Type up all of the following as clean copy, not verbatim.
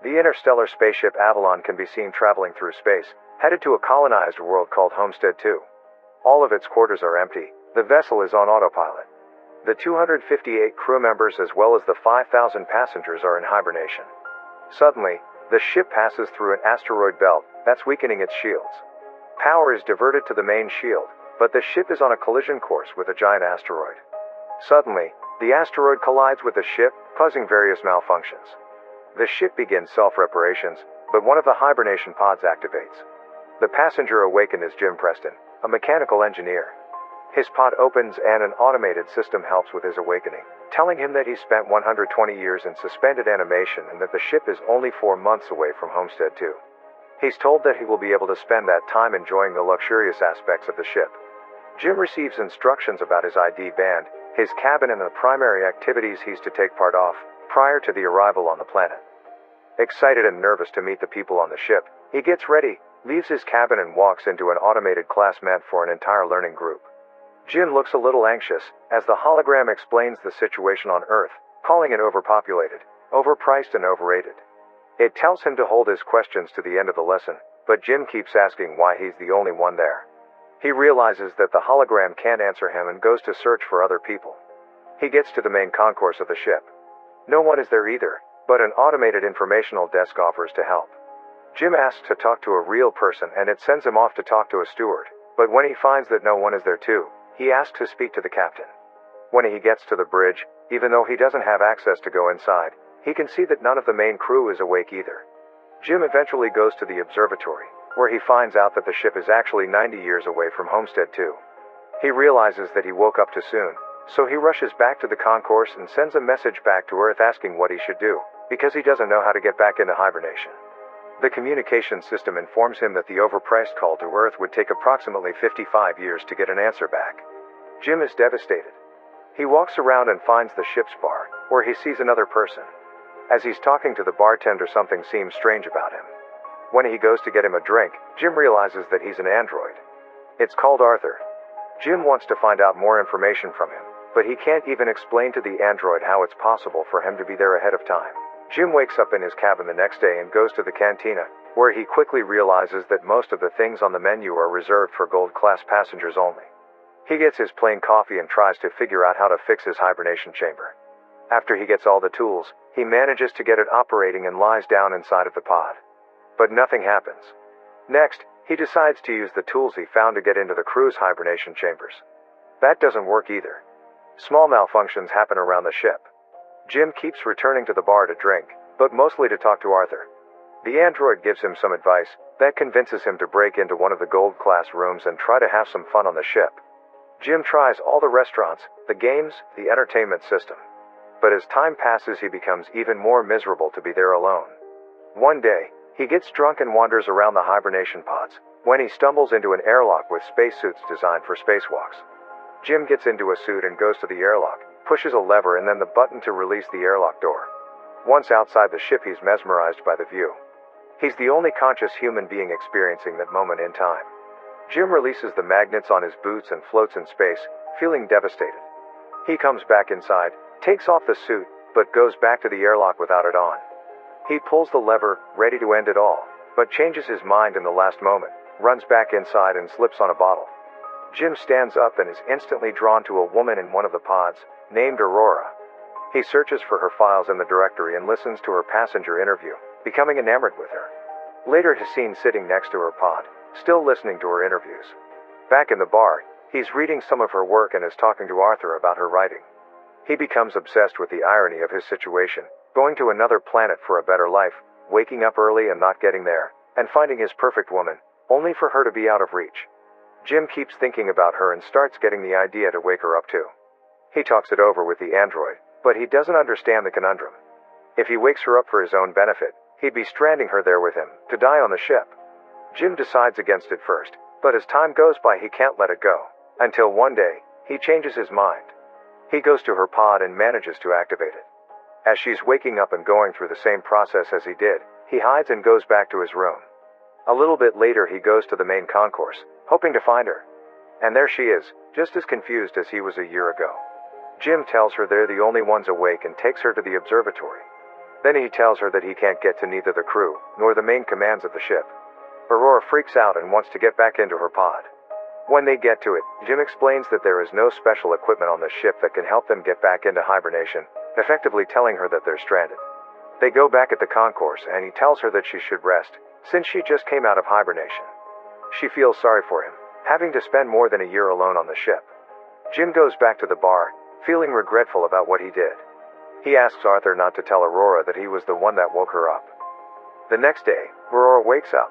The interstellar spaceship Avalon can be seen traveling through space, headed to a colonized world called Homestead 2. All of its quarters are empty. The vessel is on autopilot. The 258 crew members as well as the 5,000 passengers are in hibernation. Suddenly, the ship passes through an asteroid belt that's weakening its shields. Power is diverted to the main shield, but the ship is on a collision course with a giant asteroid. Suddenly, the asteroid collides with the ship, causing various malfunctions. The ship begins self-reparations, but one of the hibernation pods activates. The passenger awakened is Jim Preston, a mechanical engineer. His pod opens and an automated system helps with his awakening, telling him that he spent 120 years in suspended animation and that the ship is only 4 months away from Homestead 2. He's told that he will be able to spend that time enjoying the luxurious aspects of the ship. Jim receives instructions about his ID band, his cabin and the primary activities he's to take part of prior to the arrival on the planet. Excited and nervous to meet the people on the ship, he gets ready, leaves his cabin and walks into an automated class meant for an entire learning group. Jim looks a little anxious, as the hologram explains the situation on Earth, calling it overpopulated, overpriced and overrated. It tells him to hold his questions to the end of the lesson, but Jim keeps asking why he's the only one there. He realizes that the hologram can't answer him and goes to search for other people. He gets to the main concourse of the ship. No one is there either, but an automated informational desk offers to help. Jim asks to talk to a real person and it sends him off to talk to a steward, but when he finds that no one is there too, he asks to speak to the captain. When he gets to the bridge, even though he doesn't have access to go inside, he can see that none of the main crew is awake either. Jim eventually goes to the observatory, where he finds out that the ship is actually 90 years away from Homestead 2. He realizes that he woke up too soon, so he rushes back to the concourse and sends a message back to Earth asking what he should do, because he doesn't know how to get back into hibernation. The communication system informs him that the overpriced call to Earth would take approximately 55 years to get an answer back. Jim is devastated. He walks around and finds the ship's bar, where he sees another person. As he's talking to the bartender, something seems strange about him. When he goes to get him a drink, Jim realizes that he's an android. It's called Arthur. Jim wants to find out more information from him, but he can't even explain to the android how it's possible for him to be there ahead of time. Jim wakes up in his cabin the next day and goes to the cantina, where he quickly realizes that most of the things on the menu are reserved for gold-class passengers only. He gets his plain coffee and tries to figure out how to fix his hibernation chamber. After he gets all the tools, he manages to get it operating and lies down inside of the pod. But nothing happens. Next, he decides to use the tools he found to get into the crew's hibernation chambers. That doesn't work either. Small malfunctions happen around the ship. Jim keeps returning to the bar to drink, but mostly to talk to Arthur. The android gives him some advice that convinces him to break into one of the gold-class rooms and try to have some fun on the ship. Jim tries all the restaurants, the games, the entertainment system. But as time passes, he becomes even more miserable to be there alone. One day, he gets drunk and wanders around the hibernation pods, when he stumbles into an airlock with spacesuits designed for spacewalks. Jim gets into a suit and goes to the airlock, pushes a lever and then the button to release the airlock door. Once outside the ship, he's mesmerized by the view. He's the only conscious human being experiencing that moment in time. Jim releases the magnets on his boots and floats in space, feeling devastated. He comes back inside, takes off the suit, but goes back to the airlock without it on. He pulls the lever, ready to end it all, but changes his mind in the last moment, runs back inside and slips on a bottle. Jim stands up and is instantly drawn to a woman in one of the pods, named Aurora. He searches for her files in the directory and listens to her passenger interview, becoming enamored with her. Later he's seen sitting next to her pod, still listening to her interviews. Back in the bar, he's reading some of her work and is talking to Arthur about her writing. He becomes obsessed with the irony of his situation, going to another planet for a better life, waking up early and not getting there, and finding his perfect woman, only for her to be out of reach. Jim keeps thinking about her and starts getting the idea to wake her up too. He talks it over with the android, but he doesn't understand the conundrum. If he wakes her up for his own benefit, he'd be stranding her there with him, to die on the ship. Jim decides against it first, but as time goes by he can't let it go, until one day, he changes his mind. He goes to her pod and manages to activate it. As she's waking up and going through the same process as he did, he hides and goes back to his room. A little bit later he goes to the main concourse, hoping to find her. And there she is, just as confused as he was a year ago. Jim tells her they're the only ones awake and takes her to the observatory. Then he tells her that he can't get to neither the crew, nor the main commands of the ship. Aurora freaks out and wants to get back into her pod. When they get to it, Jim explains that there is no special equipment on the ship that can help them get back into hibernation, effectively telling her that they're stranded. They go back at the concourse and he tells her that she should rest, since she just came out of hibernation. She feels sorry for him, having to spend more than a year alone on the ship. Jim goes back to the bar, feeling regretful about what he did. He asks Arthur not to tell Aurora that he was the one that woke her up. The next day, Aurora wakes up.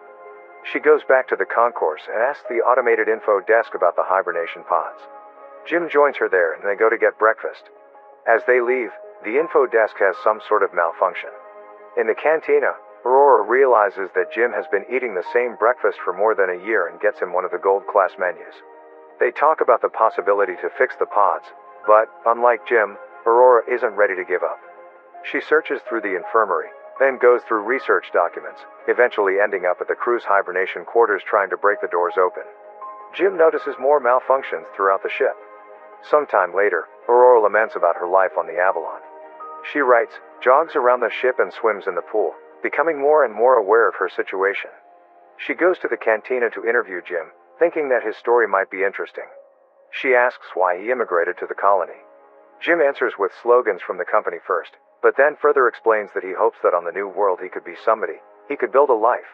She goes back to the concourse and asks the automated info desk about the hibernation pods. Jim joins her there and they go to get breakfast. As they leave, the info desk has some sort of malfunction. In the cantina, Aurora realizes that Jim has been eating the same breakfast for more than a year and gets him one of the gold-class menus. They talk about the possibility to fix the pods, but, unlike Jim, Aurora isn't ready to give up. She searches through the infirmary, then goes through research documents, eventually ending up at the crew's hibernation quarters trying to break the doors open. Jim notices more malfunctions throughout the ship. Sometime later, Aurora laments about her life on the Avalon. She writes, jogs around the ship and swims in the pool, becoming more and more aware of her situation. She goes to the cantina to interview Jim, thinking that his story might be interesting. She asks why he immigrated to the colony. Jim answers with slogans from the company first, but then further explains that he hopes that on the new world he could be somebody, he could build a life.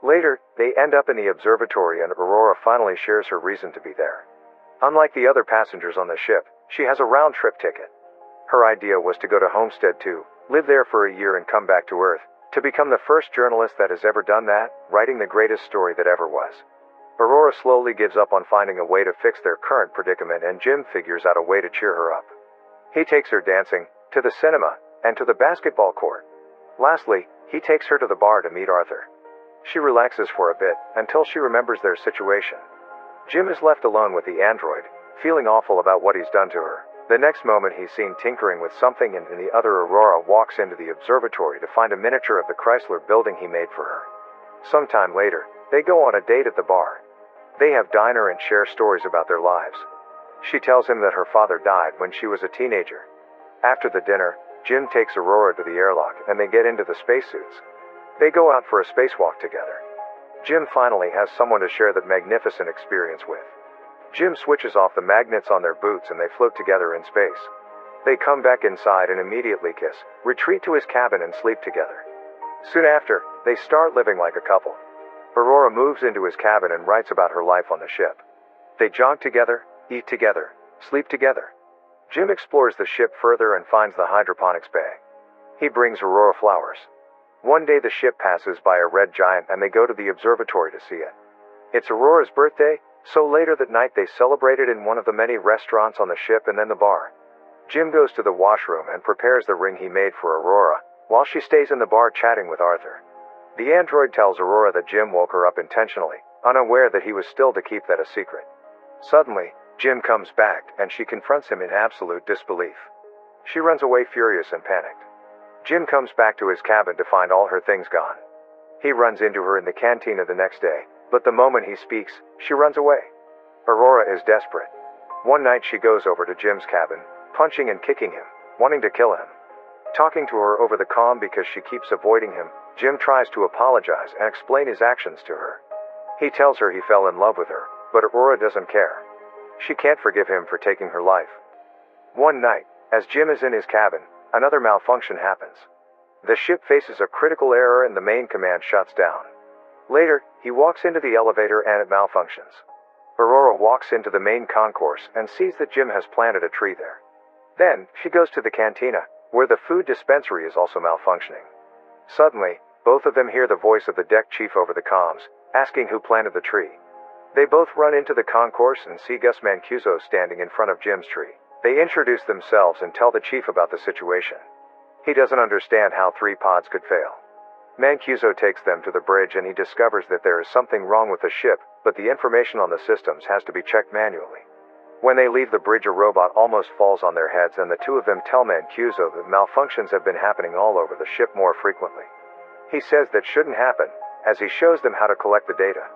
Later, they end up in the observatory and Aurora finally shares her reason to be there. Unlike the other passengers on the ship, she has a round-trip ticket. Her idea was to go to Homestead 2, live there for a year and come back to Earth, to become the first journalist that has ever done that, writing the greatest story that ever was. Aurora slowly gives up on finding a way to fix their current predicament and Jim figures out a way to cheer her up. He takes her dancing, to the cinema, and to the basketball court. Lastly, he takes her to the bar to meet Arthur. She relaxes for a bit, until she remembers their situation. Jim is left alone with the android, feeling awful about what he's done to her. The next moment he's seen tinkering with something and in the other Aurora walks into the observatory to find a miniature of the Chrysler building he made for her. Sometime later, they go on a date at the bar. They have dinner and share stories about their lives. She tells him that her father died when she was a teenager. After the dinner, Jim takes Aurora to the airlock and they get into the spacesuits. They go out for a spacewalk together. Jim finally has someone to share that magnificent experience with. Jim switches off the magnets on their boots and they float together in space. They come back inside and immediately kiss, retreat to his cabin and sleep together. Soon after, they start living like a couple. Aurora moves into his cabin and writes about her life on the ship. They jog together, eat together, sleep together. Jim explores the ship further and finds the hydroponics bay. He brings Aurora flowers. One day the ship passes by a red giant and they go to the observatory to see it. It's Aurora's birthday, so later that night they celebrate it in one of the many restaurants on the ship and then the bar. Jim goes to the washroom and prepares the ring he made for Aurora, while she stays in the bar chatting with Arthur. The android tells Aurora that Jim woke her up intentionally, unaware that he was still to keep that a secret. Suddenly, Jim comes back and she confronts him in absolute disbelief. She runs away furious and panicked. Jim comes back to his cabin to find all her things gone. He runs into her in the cantina the next day, but the moment he speaks, she runs away. Aurora is desperate. One night she goes over to Jim's cabin, punching and kicking him, wanting to kill him. Talking to her over the comm because she keeps avoiding him, Jim tries to apologize and explain his actions to her. He tells her he fell in love with her, but Aurora doesn't care. She can't forgive him for taking her life. One night, as Jim is in his cabin, another malfunction happens. The ship faces a critical error and the main command shuts down. Later, he walks into the elevator and it malfunctions. Aurora walks into the main concourse and sees that Jim has planted a tree there. Then, she goes to the cantina, where the food dispensary is also malfunctioning. Suddenly, both of them hear the voice of the deck chief over the comms, asking who planted the tree. They both run into the concourse and see Gus Mancuso standing in front of Jim's tree. They introduce themselves and tell the chief about the situation. He doesn't understand how 3 pods could fail. Mancuso takes them to the bridge and he discovers that there is something wrong with the ship, but the information on the systems has to be checked manually. When they leave the bridge, a robot almost falls on their heads and the two of them tell Mancuso that malfunctions have been happening all over the ship more frequently. He says that shouldn't happen, as he shows them how to collect the data.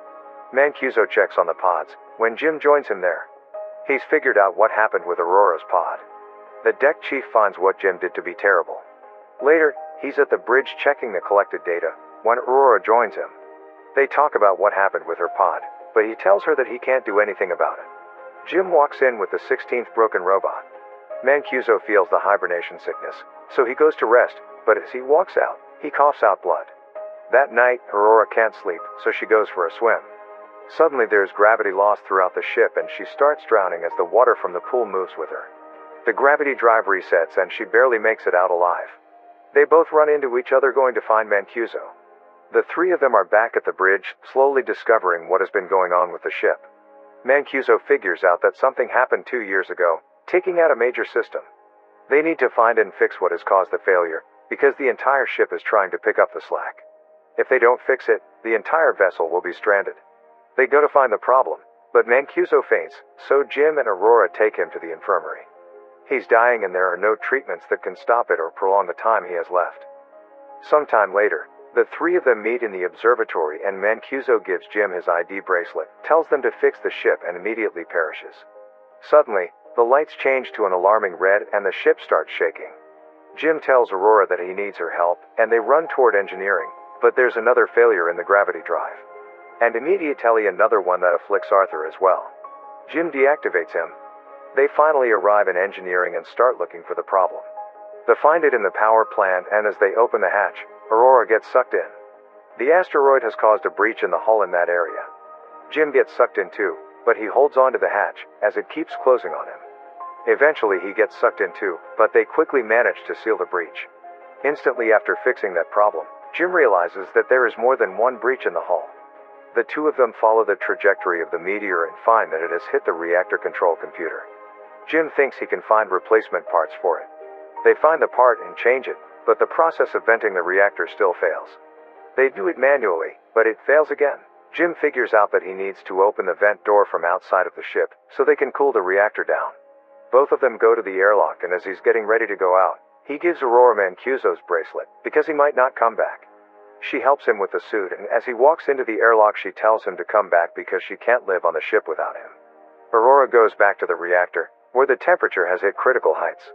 Mancuso checks on the pods, when Jim joins him there. He's figured out what happened with Aurora's pod. The deck chief finds what Jim did to be terrible. Later, He's at the bridge checking the collected data when Aurora joins him. They talk about what happened with her pod, but he tells her that he can't do anything about it. Jim walks in with the 16th broken robot. Mancuso feels the hibernation sickness, so he goes to rest, but as he walks out, he coughs out blood. That night, Aurora can't sleep, so she goes for a swim. Suddenly there's gravity loss throughout the ship and she starts drowning as the water from the pool moves with her. The gravity drive resets and she barely makes it out alive. They both run into each other going to find Mancuso. The three of them are back at the bridge, slowly discovering what has been going on with the ship. Mancuso figures out that something happened 2 years ago, taking out a major system. They need to find and fix what has caused the failure, because the entire ship is trying to pick up the slack. If they don't fix it, the entire vessel will be stranded. They go to find the problem, but Mancuso faints, so Jim and Aurora take him to the infirmary. He's dying and there are no treatments that can stop it or prolong the time he has left. Sometime later, the three of them meet in the observatory and Mancuso gives Jim his ID bracelet, tells them to fix the ship and immediately perishes. Suddenly, the lights change to an alarming red and the ship starts shaking. Jim tells Aurora that he needs her help, and they run toward engineering, but there's another failure in the gravity drive. And immediately another one that afflicts Arthur as well. Jim deactivates him. They finally arrive in engineering and start looking for the problem. They find it in the power plant and as they open the hatch, Aurora gets sucked in. The asteroid has caused a breach in the hull in that area. Jim gets sucked in too, but he holds onto the hatch as it keeps closing on him. Eventually he gets sucked in too, but they quickly manage to seal the breach. Instantly after fixing that problem, Jim realizes that there is more than one breach in the hull. The two of them follow the trajectory of the meteor and find that it has hit the reactor control computer. Jim thinks he can find replacement parts for it. They find the part and change it, but the process of venting the reactor still fails. They do it manually, but it fails again. Jim figures out that he needs to open the vent door from outside of the ship, so they can cool the reactor down. Both of them go to the airlock and as he's getting ready to go out, he gives Aurora Mancuso's bracelet, because he might not come back. She helps him with the suit and as he walks into the airlock she tells him to come back because she can't live on the ship without him. Aurora goes back to the reactor, where the temperature has hit critical heights.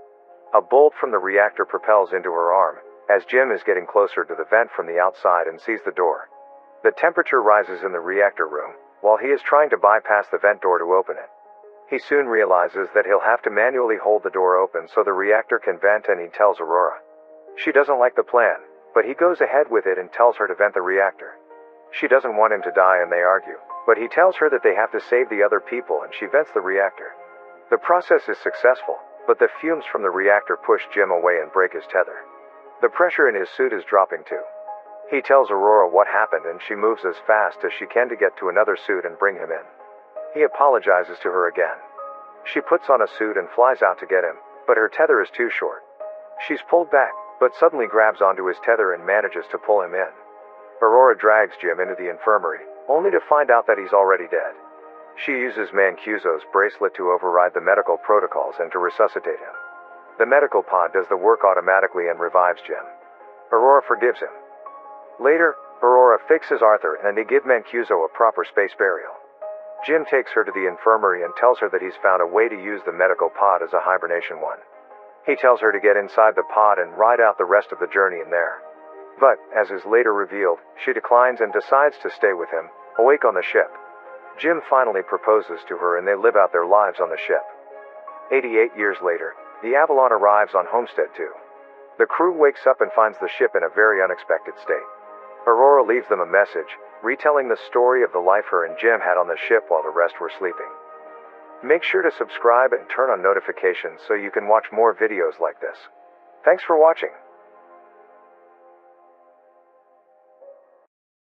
A bolt from the reactor propels into her arm, as Jim is getting closer to the vent from the outside and sees the door. The temperature rises in the reactor room, while he is trying to bypass the vent door to open it. He soon realizes that he'll have to manually hold the door open so the reactor can vent and he tells Aurora. She doesn't like the plan, but he goes ahead with it and tells her to vent the reactor. She doesn't want him to die and they argue, but he tells her that they have to save the other people and she vents the reactor. The process is successful, but the fumes from the reactor push Jim away and break his tether. The pressure in his suit is dropping too. He tells Aurora what happened and she moves as fast as she can to get to another suit and bring him in. He apologizes to her again. She puts on a suit and flies out to get him, but her tether is too short. She's pulled back, but suddenly grabs onto his tether and manages to pull him in. Aurora drags Jim into the infirmary, only to find out that he's already dead. She uses Mancuso's bracelet to override the medical protocols and to resuscitate him. The medical pod does the work automatically and revives Jim. Aurora forgives him. Later, Aurora fixes Arthur and they give Mancuso a proper space burial. Jim takes her to the infirmary and tells her that he's found a way to use the medical pod as a hibernation one. He tells her to get inside the pod and ride out the rest of the journey in there. But, as is later revealed, she declines and decides to stay with him, awake on the ship. Jim finally proposes to her and they live out their lives on the ship. 88 years later, the Avalon arrives on Homestead 2. The crew wakes up and finds the ship in a very unexpected state. Aurora leaves them a message, retelling the story of the life her and Jim had on the ship while the rest were sleeping. Make sure to subscribe and turn on notifications so you can watch more videos like this. Thanks for watching.